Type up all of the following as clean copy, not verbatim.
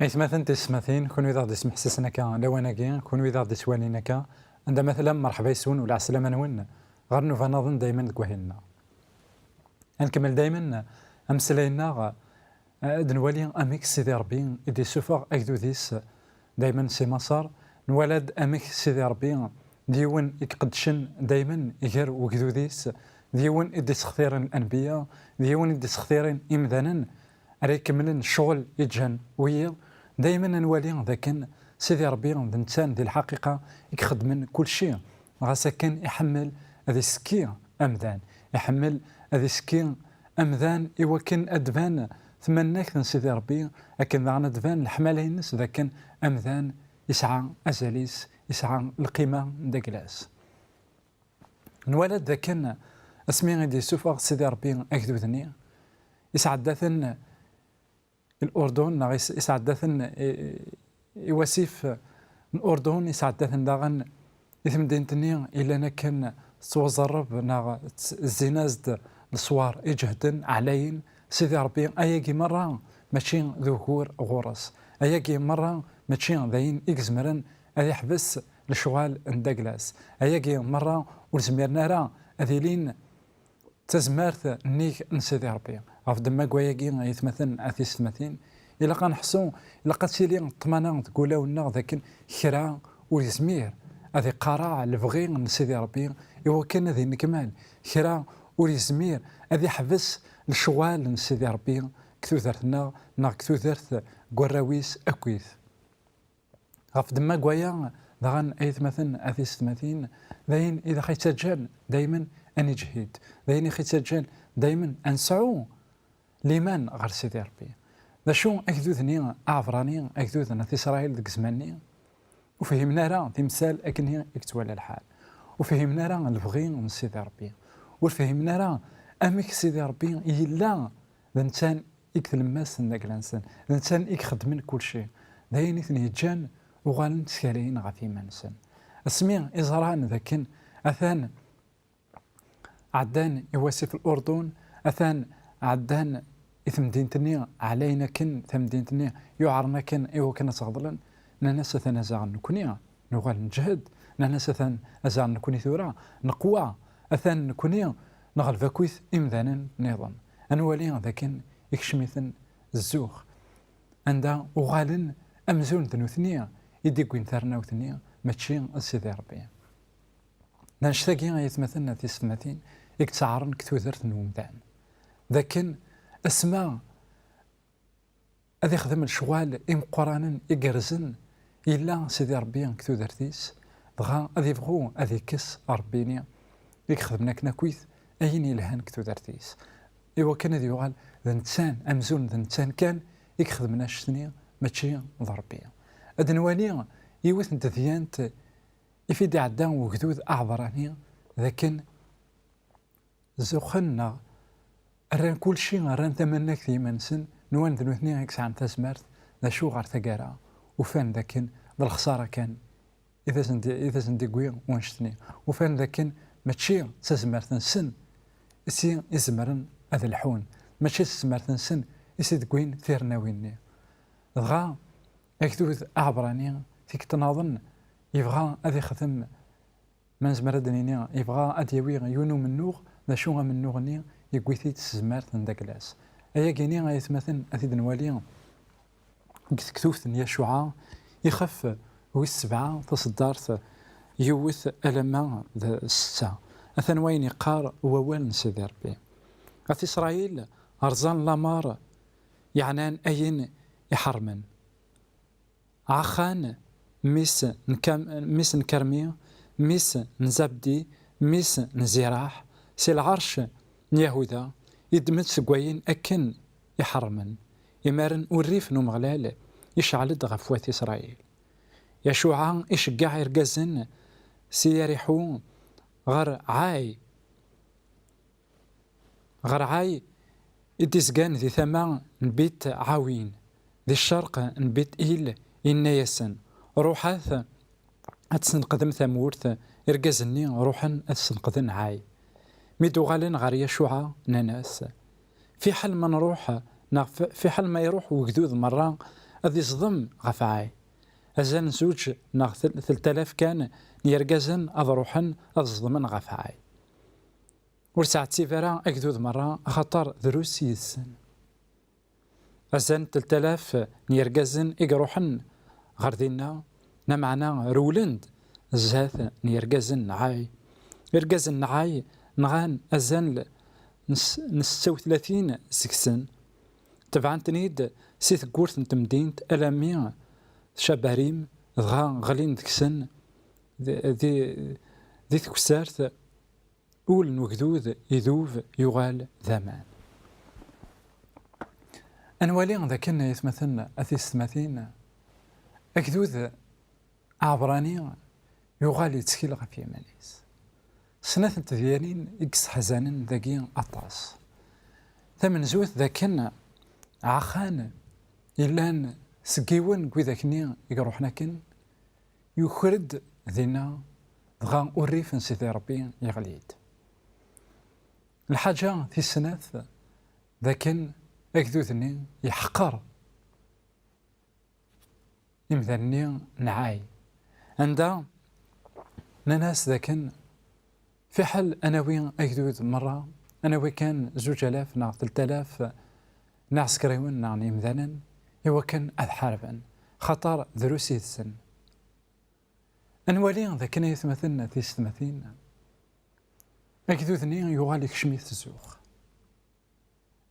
مثلا تسمثين كون إذا غادي يسمح سسنا كا لواناكي كون إذا غادي سوانينا كا عندما مثلا مرحبا يسون ولا عسلامة نون غير نوفا نظن دايما كوهيلنا نكمل دايما أمسلاينا دنوالي أميك سيدي ربي إدي سوفا أكدو ديس دايما سي مصر نولد أميك سيدي ربي ديون يقدشن دايما يجر وكدو ديس ديون إدي سختيرين الأنبياء ديون إدي سختيرين إمدانا ريك من الشغل يجهن ويا دائما نوالي ذاك سيدي ربي الانسان ذي الحقيقه يخدم من كل شيء غاسا كان يحمل هذه سكي امذان يحمل هذه سكي امذان ايوا كان ادفان ثمناك سيدي ربي لكن ذا ادفان الحماله الناس ذا كان امذان يسعى ازاليس يسعى القيمه داكلاس نولد ذا كان اسمي غادي سوفا سيدي ربي اكدودني يسعدثن الأردن يسعدثن يواسيف الأردن يسعدثن داغن إثم دينتني إلا أنا كان توزرب ناغ الزنازد الصوار يجهدن علين سيدي ربي أياكي مرة ماشي ذكور غورس أياكي مرة ماشي ذاين إكزمرن أذي يحبس الشغال نداكلاس أياكي مرة ولزميرنا راه أذيلين تزمارت نيك نسيدي ربي غاف دما كواياكي يتمثل اثي ستماثين الا كنحسو الا قاتيلي طمانه تقولاو لنا ذاك كرا ولزمير هذه قراع البغي نسيدي ربي ايوا كان هذه نكمال كرا ولزمير هذه حبس الشغال نسيدي ربي كثوثرتنا نا كثوثرت كراويس اكويث غاف دما كوايا داغن يتمثل اثي ستماثين ذاين اذا خيتسجل دائما اني جهيد ذاين خيتسجل دائما انسعو لمن غير سيدي ربي ذا شو أكدوثني أعفراني أكدوثنا في إسرائيل ذك زماني وفهمنا راه تمثال أكن هي يكتوالى الحال وفهمنا راه البغي من سيدي ربي وفهمنا راه أمك سيدي ربي إلا الإنسان يكتلمس ذاك الإنسان الإنسان يخدم من كل شيء داين اثني جان وغالن تسالين غافي منسن اسمي إزران ذاكن أثان عدان يواسف الأردن أثان عدان إثم دينتني علينا كن ثم دينتني يعرنا كن إيوا كنا تغضلن ناس ثنازع نكونيا نغال نجهد ناس ثنازع نكوني ثورا نقوى أثان نكونيا نغال فاكويث إمذانا نظام أنوالي ذاكن يكشميثن الزوخ عندها وغالن أمزون ثنوثنيا يديكوين ثارنا وثنيا ماتشي السيدي ربي ناشتاقي يتمثلنا في ستماثين يكتعرن كتوثرت نومدان لكن اسماء هذا يخدم الشغال ام قرانا يقرزن الا سيدي ربي كتو درتيس بغا هذا يبغو هذا يكس ربيني يخدمنا كنا كويث اين يلهان كتو درتيس ايوا كان هذا يقال ذا انسان امزون ذا انسان كان يخدمنا شتني ماشي ضربيه هذا نوالي يوث ديانت يفيد عدان وكدود اعذراني لكن زخنا ران كل شيء ران ثمنك في منسن نوان ذنو اثنين هيك ساعة تسمرت ذا شو غار ثقارا وفان ذاكن بالخسارة كان إذا زندي قوي ونشتني وفان ذاكن ماشي تسمرت نسن إسي إزمرن هذا الحون ماشي تسمرت نسن إسي تقوين ثيرنا ويني دغا أكدوث أعبراني فيك تناظن يبغى هذا يخدم من زمردنيني يبغى أديوي يونو من نوغ ذا شو من نوغني يقويثي تسزمارت نداكلاس ايا كيني غايتمثل اثيد نوالي كتوفت يا شعاع يخف هو السبعه تصدرت يوث ألما ذا الستة أثن وين يقار ووال سيدي ربي في إسرائيل أرزان لامار يعنان أين يحرمن عخان ميس نكرمي ميس نزبدي ميس نزراح سي العرش يهوذا يدمت سقوين أكن يحرمن يمارن وريف نومغلال يشعل غفوات إسرائيل يشوعا يشقع يرقزن سيريحو غر عاي يديسقان ذي ثما نبيت عاوين ذي الشرق نبيت إيل ينايسن روحاث أتسنقدم ثمورث يرقزني روحا أتسنقدن عاي ميدو غالين غار يشوعا ناناس في حال ما نروح في حال ما يروح وجدود مرة هذا يصدم غفاي أزان زوج ناغ 3000 كان نيرقازن أضروحن أصدمن غفاي ورسعة سيفرا أكدود مرة خطر دروس يسن أزان 3000 نيرقازن إقروحن غردينا نمعنا رولند زهاث نيرقازن نعاي يرقازن نعاي نغان أزان نستو 30 سكسن تبعان تنيد سيث قورت نتمدينت ألامي شاباريم دغا غلين دكسن ذي تكسارت أول نوكدود يذوف يغال ذامان أنوالي ذاك يتمثلنا أثيس ثماثين أكدود عبراني يغال يتسكيل غفي ماليس سنة تذيانين إكس حزانين ذاكين أطاس ثمن زوث ذاكنا عخان إلان سقيون كويذاكني يقروحنا كن يخرد ذينا دغا أوريف نسيتي ربي يغليد الحاجة في السنة ذاكن أكدوثني يحقر يمثلني نعاي عندها ناس ذاكن في حال أنا وين أكدود مرة أنا وين كان 2000 نا 3000 نا عسكريون نا يمثلا هو كان أحاربا خطر دروسي السن أنوالي ذا كان يتمثلنا تيستمثين أكدوثني يغال يكشميث الزوخ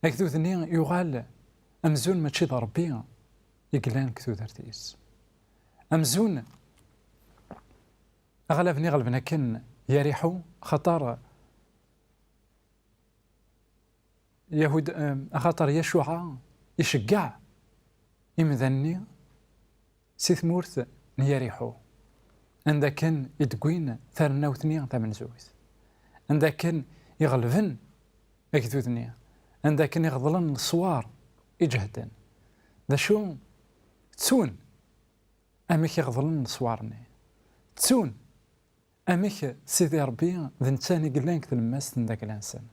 أكدوثني يغال أمزون ما تشي ضربي يقلان كثو ذرتيس أمزون أغلبني غلبنا كن يريحو خطر يهود خطر يشوع يشجع يمذني سيث مورث نيريحو عندك كان يدقوين ثرنا وثنيا ثمن زوث عندك كان يغلبن أكدو ثنيا عندك كان يغضلن الصوار يجهدن ذا شو تسون أميك يغضلن الصوارني تسون أميك سيدي ربي ذا نتاني قلانك تلماس ذاك الإنسان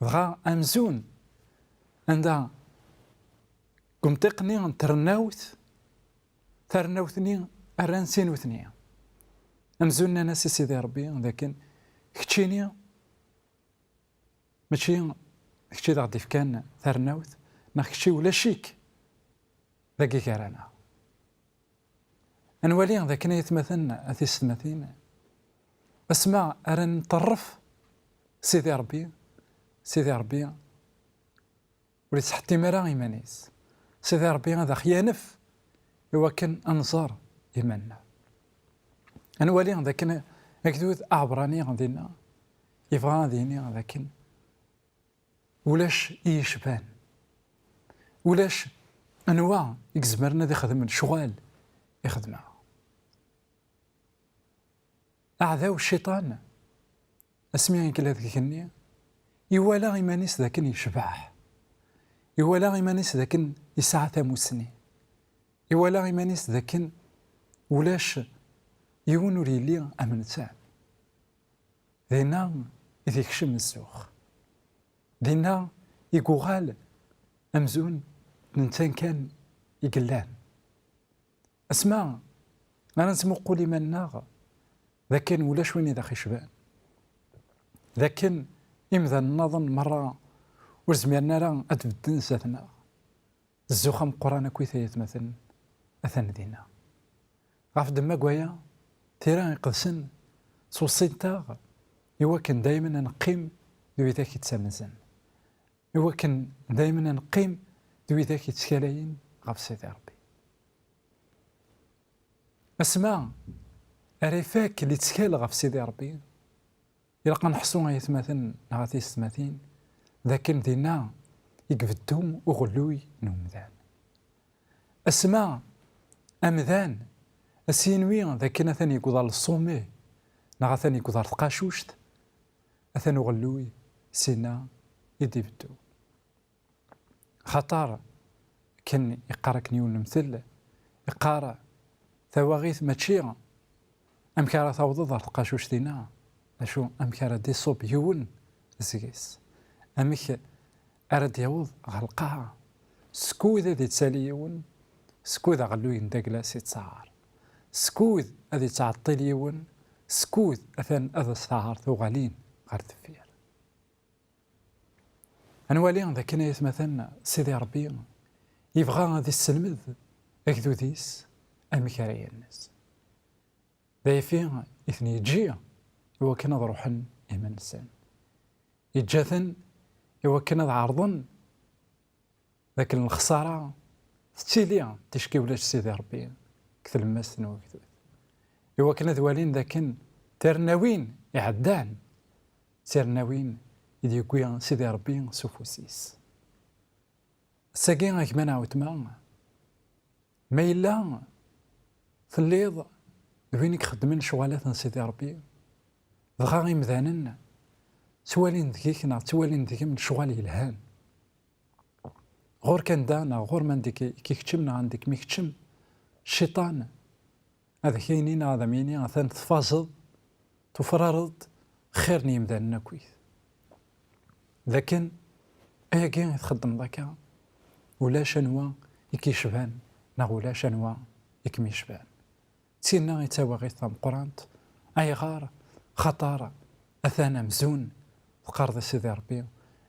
بغا أمزون عندها قمتقني ترناوثني أرانسين وثنيا أمزون ناس سيدي ربي لكن كتشيني ماشي كتشي غادي كان ترناوث ما كتشي ولا شيك ذاكي كارانا أنوالي ذاك يتمثلنا أثيس مثين اسمع أرن نطرف سيدي ربي وليس حتى مرا إيمانيس سيدي ربي هذا خيانف هو كان أنصار إيماننا أنوالي ذاك أكدود أعبراني غادينا يبغى غاديني لكن ولاش يشبان ولاش أنواع يكزمرنا ذي خدم شغال يخدمها أعداء الشيطان أسمعي كلا ذكني يوالا إيمانيس ذاكن يشبح يوالا إيمانيس ذاكن يسعى ثموسني يوالا إيمانيس ذاكن ولاش يونو ليلي أمنتان دينا يذيكشم الزوخ دينا يقوغال أمزون ننتان كان يقلان اسمع أنا نسمو قولي من ناغ لكن ولاش وين إذا خشبان لكن إمذا النظن مرة ورزميرنا راه أتبدن ساتنا الزوخم قرانا كويثيت مثلا أثن دينا غاف دما قويا تيران يقدسن سوسين تاغ يوكن دايما نقيم دويتاك يتسامزن يوكن دايما نقيم دويتاك يتسكالاين غاف سيدي ربي اسمع أريفاك اللي تسكال غاف سيدي ربي يلقى نحصو يتمثل نغاتي ستماثين ذاكن دينا يقفدوم وغلوي نومذان اسمع أمذان السينوي ذاكنا ثاني يقضى الصومي نغا ثاني يقضى القاشوشت أثاني غلوي سينا يدي بدو خطر كان يقارك نيون المثل يقارا ثواغيث ماتشيغ أمكارا ثوضض القاشوش دينا أشو أمكارا دي صوب يون زيس أمك أرد يوض غلقاها سكو إذا دي تسالي يون سكوذ غلو يندقلاس يتسعر سكوذ هذه تعطي ليون سكوذ أثان أذا استعار ثوغالين غير تفير أنوالي ذا كنا يتمثلنا سيدي ربي يبغى هذه السلمذ أكدو ديس المكارية الناس ذا يفين إثني يجي هو كنا ضروحا إيمان السن يتجاثن هو كنا عرضا لكن الخسارة تتيليا تشكي ولاش سيدي ربي كثل ماستن وكذا هو كنا ذوالين ذاكن ترناوين يعدان ترناوين إذا يقويا سيدي ربي سوفوسيس الساقين غاك مانا وتما ما إلا في الليض وينك خدمن شغالات سيدي ربي دغا غي مذانن توالين ذكيكنا توالين ذكي من شغال يلهان غور كان دانا غور من ديك كيكتشمنا عندك ميكتشم الشيطان هذا كاينين هذا ميني ثان تفاصل تفررض خير نيمدان كويس لكن ايا كاين يتخدم ذاك ولا شنوا يكيشبان نا ولا شنوا يكميشبان تينا يتاوى غير ثم قرانت اي غار خطر اثانا مزون فقرض سيدي ربي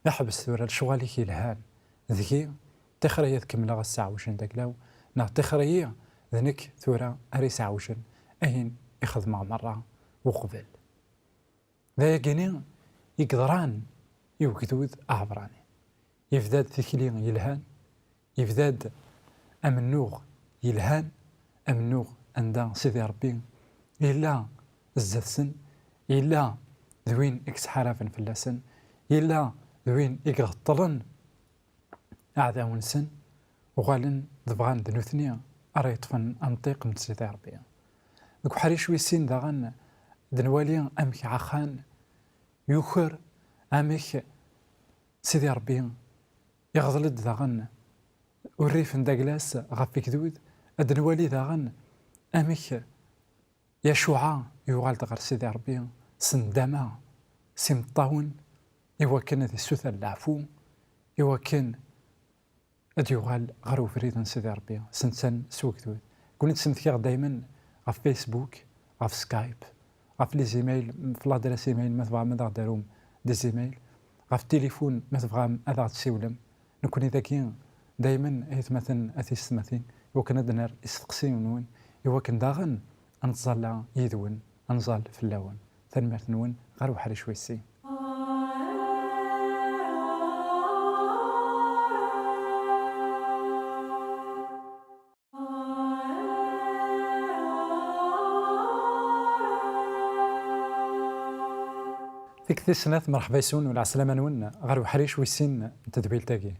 يحبس ثورة الشغالي كيلهان ذكي تخرية كملا الساعة وشن داكلاو نا تخرية ذنك ثورة أري ساعة وشن أين يخذ مع مرة وقبل ذا يقيني يقدران يوكدود أعبراني يفداد ثكلي يلهان يفداد أمنوغ يلهان أمنوغ عند سيدي ربي إلا الزفسن إلا ذوين إكس حرافن في اللسن إلا ذوين يقغطلن أعداء سن وغالن ذبغان ذنوثنيا أريطفن أنطيق من سيدي ربي ذوك حريش ويسين داغن دنوالي أمك عخان يوخر أمك سيدي ربي يغضلد داغن والريف داكلاس غفي كدود دنوالي داغن أمك يشوعا يوغال دغر سيدي ربي سندما سمطاون يوكن ذي السوثة العفو يوكن أديوغال غرو فريد سيدي ربي سنتسن سوق دود كنت سنتكيغ دايما غف فيسبوك غف سكايب غف لي زيميل في لادريس ايميل ما تبغى ما داروم دي زيميل غف تليفون ما تبغى أذا تسيولم نكون ذاكين دايما مثلا أثيستماثين يوكن أدنار استقسيم نون يوكن داغن أنزال يدون أنزال في اللون ثنمرت نون غير وحري شوي سي فيك ثسنات مرحبا يسون ولا عسلامة نون غير وحري شوي سين تدبيل تاكي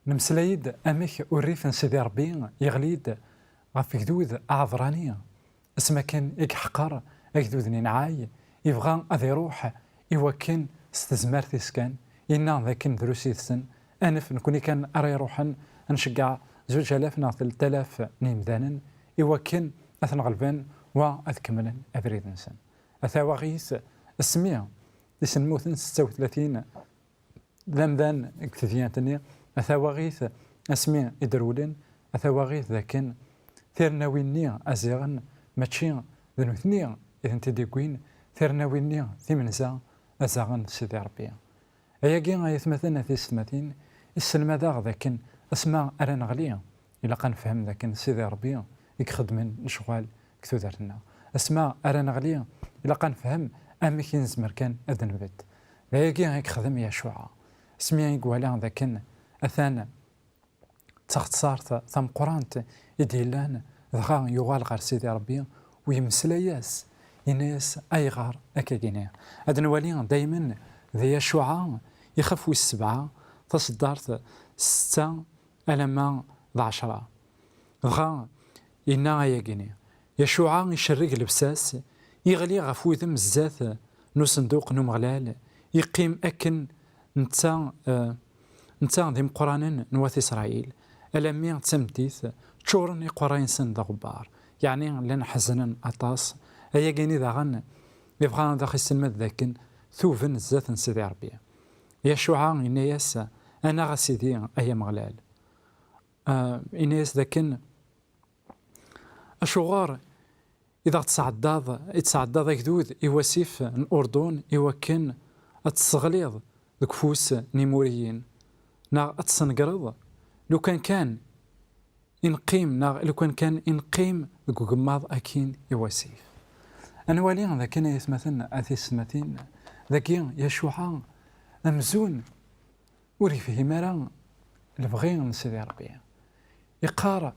نمسلايد أميك وريف سيدي ربي يغليد غف كدود أعذرانية اسما كان يكحقر أكدودني نعاي يبغى أذي يروح يوكن استزمار تيسكان إنا ذاكن دروسي السن أنف نكوني كان أرى يروحن نشجع 2000 نا 3000 نيمدانا يوكن أثن غلبان وأذكملا أبريد إنسان أثاوغيث السمية لسنموثن 36 لمدان اكتفيانتني أثاوغيث أسمية إدرولين أثاوغيث ذاكن ثيرناوينيا أزيغن ماتشي ذنوثنيا إذن تديكوين ثيرناوينيا ثمنزا أزاغن سيدي ربي أياكي غايثمثلنا في السماتين السلمة داغ ذاكن أسماء أران غليا إلا قنفهم ذاكن سيدي ربي يخدمن شغال كتو دارنا أسماء أران غليا إلا قنفهم أمك ينزمر كان أذن بيت أياكي غايخدم يشوع اسميا يقوالا ذاكن أثان تختصارت ثم قرانت يديلان ذغا يغال غار سيدي ربي ويمسلاياس يناس أي غار أكاكينيا هاد نوالي دايما ذي يشوع يخفوا السبعة تصدرت 6 ألما 10 غا إنا ياكينيا يشوع يشرق البساس يغلي غفو ذم الزات نو صندوق نو مغلال يقيم أكن نتا ذي مقرانن نواث إسرائيل ألمي تسمتيث تشورن قراين سن غبار يعني لان حزنا أطاس أيا كيني ذاغن يبغى ذاك السلمات ذاكن ثوفن الزات سيدي ربي يشوع إنياس أنا غسيدي أيا مغلال إنياس ذاكن أشغار إذا يتصعداد يكدود يواسيف الأردن يوكن أتصغليض ذك فوس نيموريين نا أتصنقرض لو كان إنقيم لو كان إنقيم ذك قماض أكين يواسيف أنا والي ذا كان يثمثن أثي السمتين ذاكي يشوعا أمزون وري فيه مرا البغي من سيدي ربي يقارا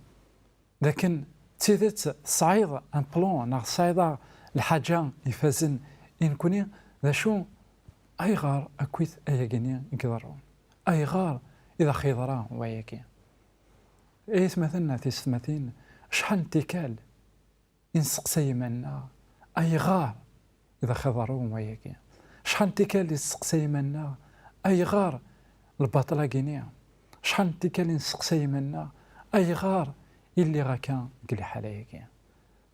لكن تيدت صعيدة ان بلون ناغ صعيدة الحاجة يفازن إن كوني ذا شو أي غار أكويت أياكيني يقدرون أي غار إذا خيضرا وياكي إيث مثلنا في السمتين شحال انتكال إن سقسي منا أي غار إذا خيضرون وياكي شحال انتكال يسقسي منا أي غار الباطلة كينيا شحال انتكال يسقسي منا أي غار اللي غاكا قل حلايكي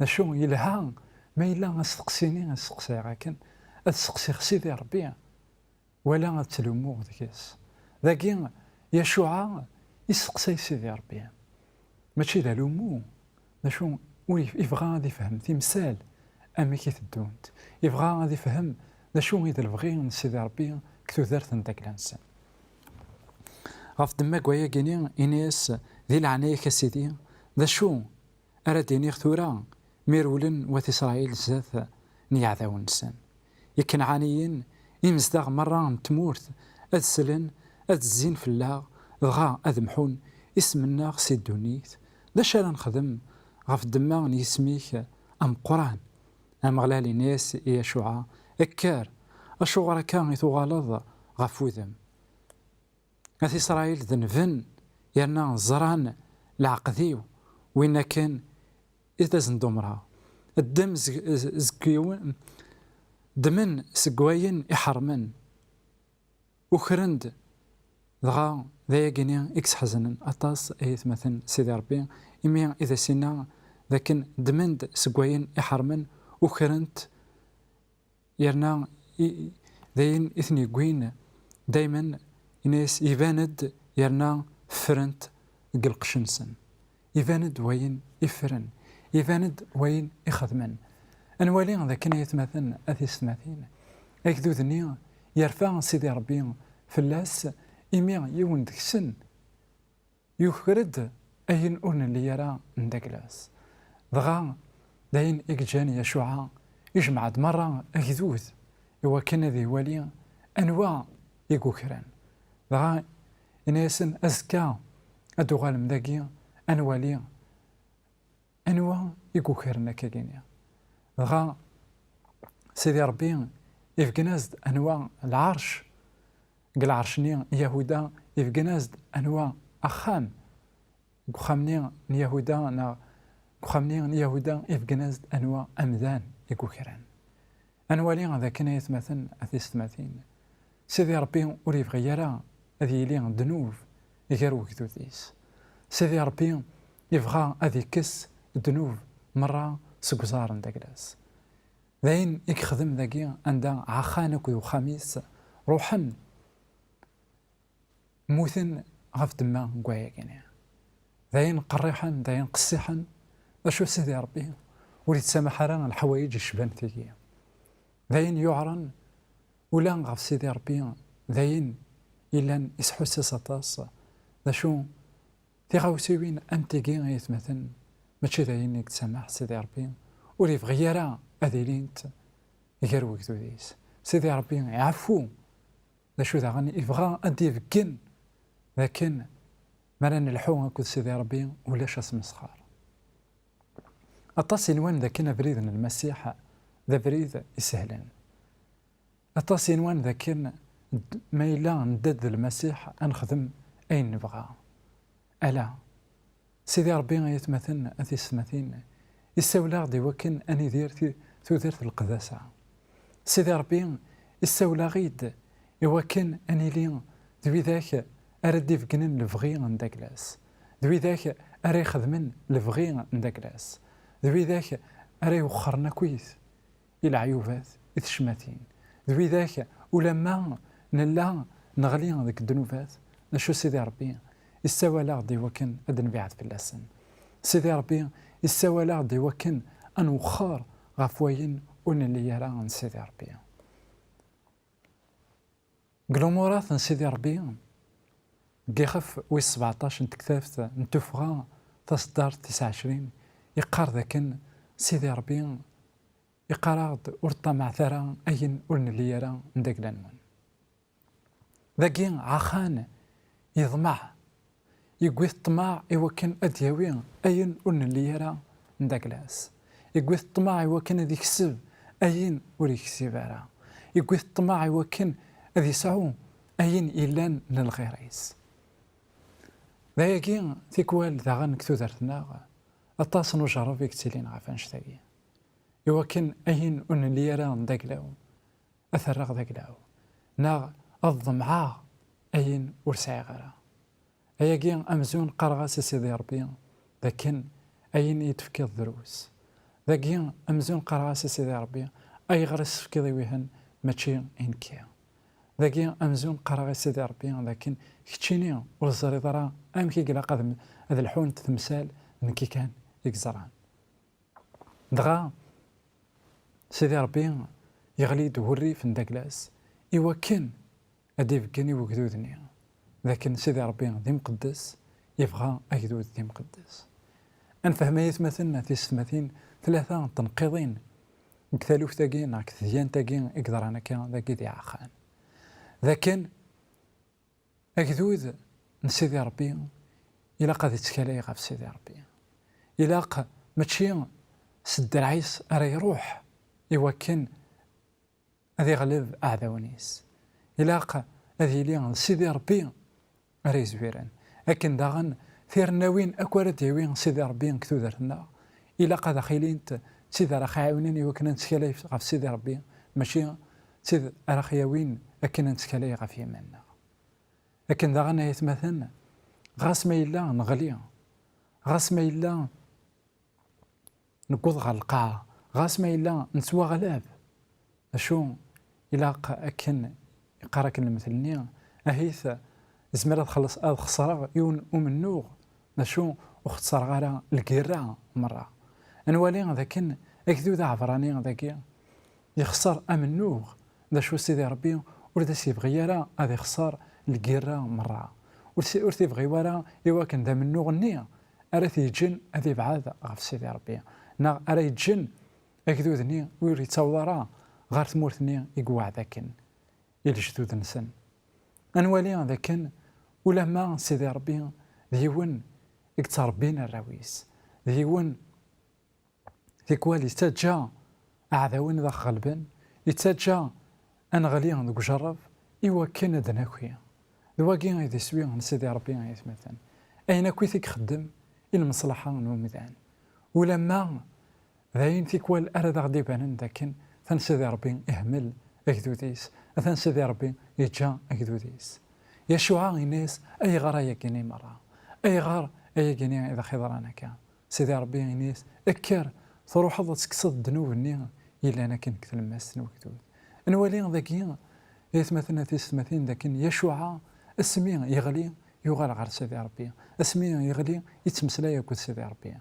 شو يلها ما إلا غسقسيني غسقسي غاكن أتسقسي سيدي ربي ولا غتلومو ذاكيس ذاكي يشوع يسقسي سيدي ربي ماشي ذا لومو شو يبغى غادي يفهم تمثال أمي كي تدونت يبغى غادي يفهم شو إذا البغي من سيدي ربي كتو دارت نداك الإنسان غاف دماك ويا كيني إنيس ذي العناية كسيدي ذا شو أراديني ثورا ميرولن وإسرائيل زاث نيعذاو الإنسان يكن عانيين يمزدغ مرة تمورت أدسلن أدزين في الله دغا أدمحون اسمنا سيدونيت ذا شالا نخدم غاف دما نيسميك أم قران أم غلالي ناس يشوعا أكار أشوغرا كان يتغالظ غاف وذم أث إسرائيل ذنفن يرنا زران العقديو وين كان إذا زندومرها الدم زكيون دمن سقوين إحرمن وخرند دغا ذا يقيني إكس حزنن أطاس أيث مثلا سيدي ربي إمي إذا سينا لكن دمند سقوين إحرمن وخرند يرنا ذاين إثني قوين دايما ناس يباند يرنا فرنت قلقشنسن يباند وين يفرن يباند وين يخدمن أنوالي ذا كان يتمثل أثي السماثين أكدو ذنيا يرفع سيدي ربي في اللاس إمي يون ديك السن يخرد أين أون اللي يرى نداك لاس دغا داين إكجاني يشوعا يجمع مرة أكدوث إوا كان ذي والي أنواع يكوكران دغا إناسن أزكا أدوغال مداكي أنوالي أنواع يكوكرنا كاكينيا دغا سيدي ربي يفقنازد أنواع العرش قل عرشني يهودا يفقنازد أنواع أخام قخامني يهودا قخامني يهودا يفقنازد أنواع أمذان يكوكران أنوالي هذا كان يتمثل أثيستماثين سيدي ربي وريف غيرا هذه لي دنوب يغيرو كتوثيس سيدي ربي يبغى هذه كس دنوب مرة سكوزار نداكلاس ذاين يخدم ذاكي عندها عخانك وخميس روحا موثن غف دما نقوايا كينيا ذاين قريحا ذاين قصيحا اشو سيدي ربي وليت سامح راه الحوايج الشبان تيكيا ذاين يعرن ولا غف سيدي ربي ذاين إلا يسحو سيساطاس ذا شو تيغاوسيوين أمتيكي غيتمثل ماشي ذاين يتسامح سيدي ربي وليف غيرا أذيلينت يغيرو كتوديس سيدي ربي يعفو ذا شو ذا غني يبغى أدي فكن لكن مالا نلحو هاكو سيدي ربي ولاش اسمسخار أطاس عنوان ذا كان بريد المسيح ذا بريد يسهلن أطاس عنوان ذا كان ما إلا ندد المسيح أنخدم أين نبغى ألا سيدي ربي يتمثل أثي السماثين يستولى غدي وكن أني ديرتي تودرت القداسة سيدي ربي يستولى غيد يوكن أني لي دوي ذاك أردي فكنن لفغي عندك لاس دوي ذاك أري خدمن لفغي عندك لاس دوي ذاك أري وخرنا كويس إلى عيوبات إتشماتين دوي ذاك ولما نلا نغلي هذيك الذنوبات نشو سيدي ربي استوى لا غدي وكن أد نبيعت في اللسن سيدي ربي السوالا غدي وكن أن وخار غفوين ونلي يرى عن سيدي ربي قلومورات سيدي ربي كيخف ويس 17 نتكتافت نتوفغا تصدر 29 يقار ذاكن سيدي ربي يقارد ورطمع ثرا أين ونلي يرى نداك لانمون ذاكي عخان يضمع يقوي الطماع يوكن أدياوي أين ونلي يرى نداك لاس يقوي الطماع يوكن أدي يكسب أين ولي يكسب راه يقوي الطماع يوكن أدي يسعو أين إلان نلغيريس ذاكي تيكوال ذا غنكتو درتنا أطاس نجرب يكتلين غافانش تاكي يوكن أين ونلي يرى نداك لاو أثرغ ذاك لاو نا الضمعاء أين ورسعي غيرها أياكي أمزون قرغاس سيدي ربي لكن أين يتفكي الدروس ذاكي أمزون قرغاس سيدي ربي أي غرس فكي ضيوهن ماشي إنكيا ذاكي أمزون قرغاس سيدي ربي لكن كتشيني والزري ضرا أمكي قلا قدم هذا الحون تمثال نكي كان يكزران دغا سيدي ربي يغلي دوري في نداكلاس يوكن أدي بكني وكدودني لكن سيدي ربي ذي مقدس يبغى أكدود ذي مقدس أنفهم يتمثلنا في السماثين 3 تنقيضين كثالوف تاقين كثيان تاقين يقدر أنا كان ذاكي ذي عخان لكن أكدود نسيدي ربي إلا قد يتكالي غاف سيدي ربي إلا ماشي سد العيس أرى يروح يوكن أذي غلب أعداونيس إلا أذي لي سيدي ربي أري زويران لكن داغن ثير ناوين أكوارد يوين سيدي ربي نكتو درنا إلا قد خيلين سيدي راخي عاونين وكنا نتكالي غاف سيدي ربي ماشي سيدي راخي يوين لكن نتكالي غاف يمنا لكن داغن يتمثلنا غاس ما إلا نغلي غاس ما إلا نقوض على القاعة غاس ما إلا نسوى غلاب شو إلا أكن يقارك المثلني أهيث زمرة تخلص خسارة يون ومنوغ نشو وخسر غير الكيرة مرة أنوالي لكن أكدو ذا عفراني ذاكي يخسر أمنوغ ذا شو سيدي ربي وردا سيبغي يرى هذا يخسر الكيرة مرة ورثي بغي ورا يواكن ذا منوغ النية أرث يجن أذي بعاد غف سيدي ربي نا أرى يجن أكدو ذني ويري تصورا غير ثمورثني يقوع ذاكن يلجدود نسن أنوالي ذاكن ولما سيدي ربي ذيون يقتربين الراويس ذيون ذيكوال يتجا أعذاون ذا غلبن يتجا أن غليان ذو جرب يوكن دناكويا ذواكين إذا سوي سيدي ربي يثمثن أين كويثك خدم المصلحة نومدان ولما ذاين ذيكوال أرد غدي بانن ذاكن ثان سيدي ربي يهمل أكدوديس ثان سيدي ربي يتجا أكدوديس يشوع الناس أي غار يكيني مرة أي غار يكيني إذا خضرانا كان سيدي ربي الناس أكر تروح حظة تكسد ذنوب النية إلا أنا كنت كتلمس نوكدود نولي ذاكي يتمثلنا في السماثين ذاكن يشوع اسمي يغلي يغال غير سيدي ربي اسمي يغلي يتمسلا يكون سيدي ربي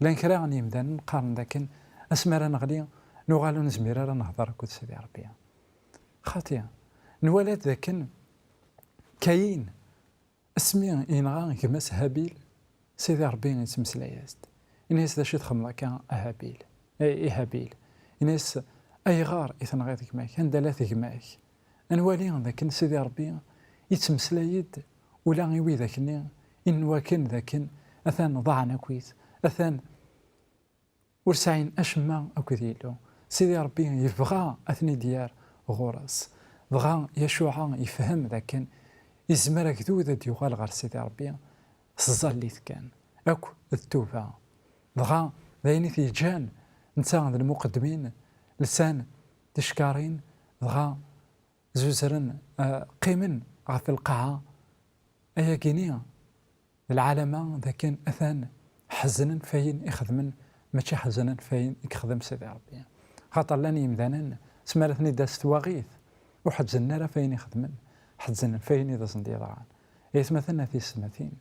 لان كراغني يمدان نقارن ذاكن اسمر نغلي نغالو نزمير نهضر كود سيدي ربي خاطيه نولد ذاكن كاين اسمي ينغا كماس هابيل سيدي ربي يتمسلا ياست الناس ذا شي تخمم كان هابيل اي هابيل الناس اي غار يتنغيثك ماك اندلاتك ماك انوالي ذاكن سيدي ربي يتمسلايد ولا غيوي ذاكني إن وكن ذاكن أثان ضعنا كويت أثان ورسعين أشما أكذيلو سيدي ربي يبغى أثني ديار غورس بغى يشوع يفهم ذاكن يزمر كذوذة يغال غير سيدي ربي سزاليت كان أكو التوبة بغى ذايني ثيجان نتا المقدمين لسان تشكارين بغى زوزرن قيمن غف القاعة أيا كينيا العالم ذاكن أثان حزنا فين يخدمن ماشي حزنا فين يخدم سيدي ربي خاطر لاني يمدانا سمالتني داس تواغيث وحزنا راه فين يخدمن حزنا فين إذا صندي ضران يتمثلنا في السماثين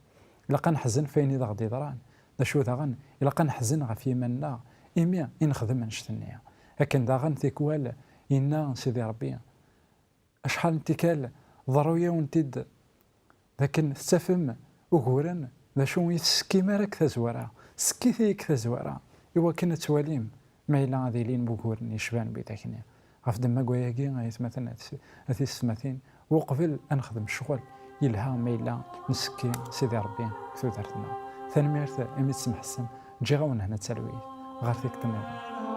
لقى نحزن فين إذا غدي ضران دا شو داغن إلا قنحزن غف يمنا إمي نخدم نشتنيا لكن داغن تيكوال إنا سيدي ربي أشحال انتكال ضروية ونتد لكن تستفهم وقورن ذا شو يتسكي مالك تزورا سكي ثيك تزورا إوا كنا تواليم ما إلا غادي لين بوكورن يشبان بيتاكني غف دما كواياكي غايتمثلا هاتي السماتين وقبل نخدم الشغل يلها ما إلا نسكي سيدي ربي كثو دارتنا ثاني ميرت إمي تسمح السم نجي غاون هنا تسالوي غير فيك تمام